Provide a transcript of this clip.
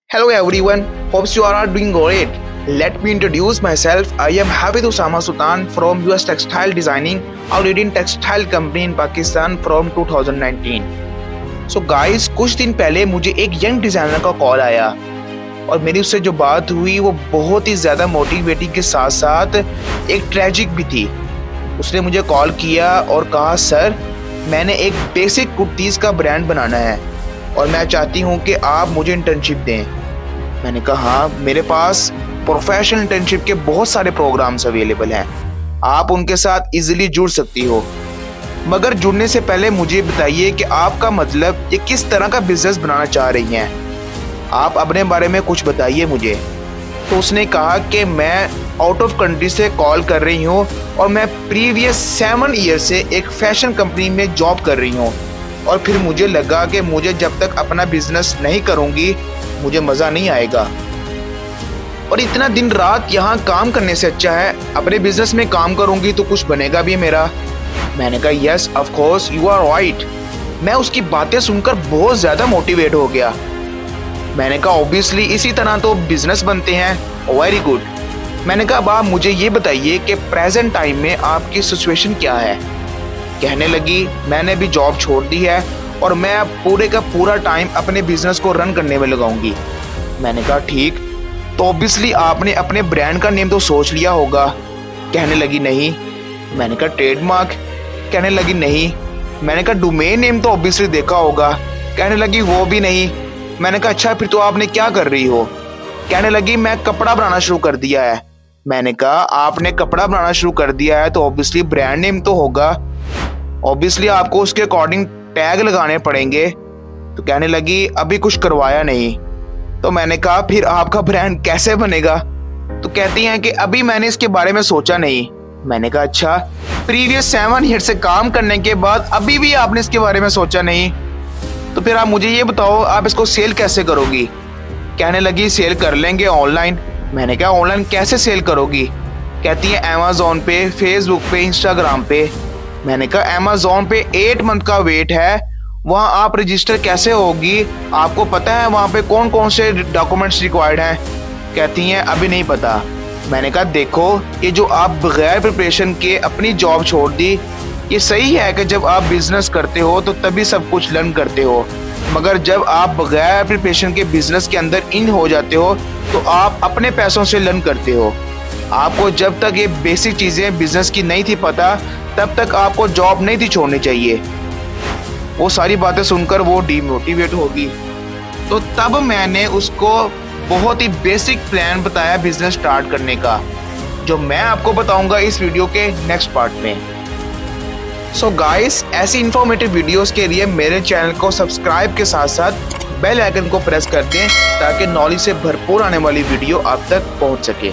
Hello everyone, hopes you all are doing great. Let me introduce myself. I am Hafid Usama Sultan from US Textile Designing, a leading textile company in Pakistan from 2019. So guys, कुछ दिन पहले मुझे एक young designer का call आया और मेरी उससे जो बात हुई वो बहुत ही ज़्यादा मोटिवेटिंग के साथ साथ एक ट्रेजिक भी थी। उसने मुझे कॉल किया और कहा, सर मैंने एक बेसिक कुर्तीज़ का ब्रांड बनाना है और मैं चाहती हूँ कि आप मुझे इंटर्नशिप दें। मैंने कहा, हाँ मेरे पास प्रोफेशनल इंटर्नशिप के बहुत सारे प्रोग्राम्स अवेलेबल हैं, आप उनके साथ इजीली जुड़ सकती हो, मगर जुड़ने से पहले मुझे बताइए कि आपका मतलब ये किस तरह का बिजनेस बनाना चाह रही हैं, आप अपने बारे में कुछ बताइए मुझे। तो उसने कहा कि मैं आउट ऑफ कंट्री से कॉल कर रही हूँ और मैं प्रीवियस 7 ईयर से एक फैशन कंपनी में जॉब कर रही हूँ और फिर मुझे लगा कि मुझे जब तक अपना बिजनेस नहीं करूँगी मुझे मज़ा नहीं आएगा और इतना दिन रात यहाँ काम करने से अच्छा है अपने बिजनेस में काम करूँगी तो कुछ बनेगा भी मेरा। मैंने कहा, yes of course you are right. मैं उसकी बातें सुनकर बहुत ज़्यादा मोटिवेट हो गया। मैंने कहा, ऑब्वियसली इसी तरह तो बिजनेस बनते हैं। Very good. मैंने कहा, अब आप मुझे ये बताइए कि प्रेजेंट टाइम में आपकी सिचुएशन क्या है। कहने लगी, मैंने भी जॉब छोड़ दी है और मैं अब पूरे का पूरा टाइम अपने बिजनेस को रन करने में लगाऊंगी। मैंने कहा, ठीक, तो ऑब्वियसली आपने अपने ब्रांड का नेम तो सोच लिया होगा। कहने लगी, नहीं। मैंने कहा, ट्रेडमार्क। कहने लगी, नहीं। मैंने कहा, डोमेन नेम तो ऑब्वियसली देखा होगा। कहने लगी, वो भी नहीं। मैंने कहा, अच्छा फिर तो आपने क्या कर रही हो। कहने लगी, मैं कपड़ा बनाना शुरू कर दिया है। मैंने कहा, आपने कपड़ा बनाना शुरू कर दिया है तो ऑब्वियसली ब्रांड नेम तो होगा, ऑब्वियसली आपको उसके अकॉर्डिंग टैग लगाने पड़ेंगे। तो कहने लगी, अभी कुछ करवाया नहीं। तो मैंने कहा, फिर आपका ब्रांड कैसे बनेगा। तो कहती हैं कि अभी मैंने इसके बारे में सोचा नहीं। मैंने कहा, अच्छा प्रीवियस 7 ईयर से काम करने के बाद अभी भी आपने इसके बारे में सोचा नहीं, तो फिर आप मुझे ये बताओ आप इसको सेल कैसे करोगी। कहने लगी, सेल कर लेंगे ऑनलाइन। मैंने कहा, ऑनलाइन कैसे सेल करोगी। कहती है, अमेज़ॉन पे, फेसबुक पे, इंस्टाग्राम पे। मैंने कहा, अमेज़ॉन पे 8 मंथ का वेट है, वहाँ आप रजिस्टर कैसे होगी, आपको पता है वहाँ पे कौन कौन से डॉक्यूमेंट्स रिक्वायर्ड हैं। कहती हैं, अभी नहीं पता। मैंने कहा, देखो ये जो आप बगैर प्रिपरेशन के अपनी जॉब छोड़ दी, ये सही है कि जब आप बिजनेस करते हो तो तभी सब कुछ लर्न करते हो, मगर जब आप बगैर प्रिपरेशन के बिजनेस के अंदर इन हो जाते हो तो आप अपने पैसों से लर्न करते हो। आपको जब तक ये बेसिक चीज़ें बिजनेस की नहीं थी पता तब तक आपको जॉब नहीं थी छोड़नी चाहिए। वो सारी बातें सुनकर वो डीमोटिवेट होगी। तो तब मैंने उसको बहुत ही बेसिक प्लान बताया बिजनेस स्टार्ट करने का, जो मैं आपको बताऊंगा इस वीडियो के नेक्स्ट पार्ट में। सो गाइस, ऐसी इंफॉर्मेटिव वीडियोस के लिए मेरे चैनल को सब्सक्राइब के साथ साथ बेल आइकन को प्रेस कर दें ताकि नॉलेज से भरपूर आने वाली वीडियो आप तक पहुंच सके।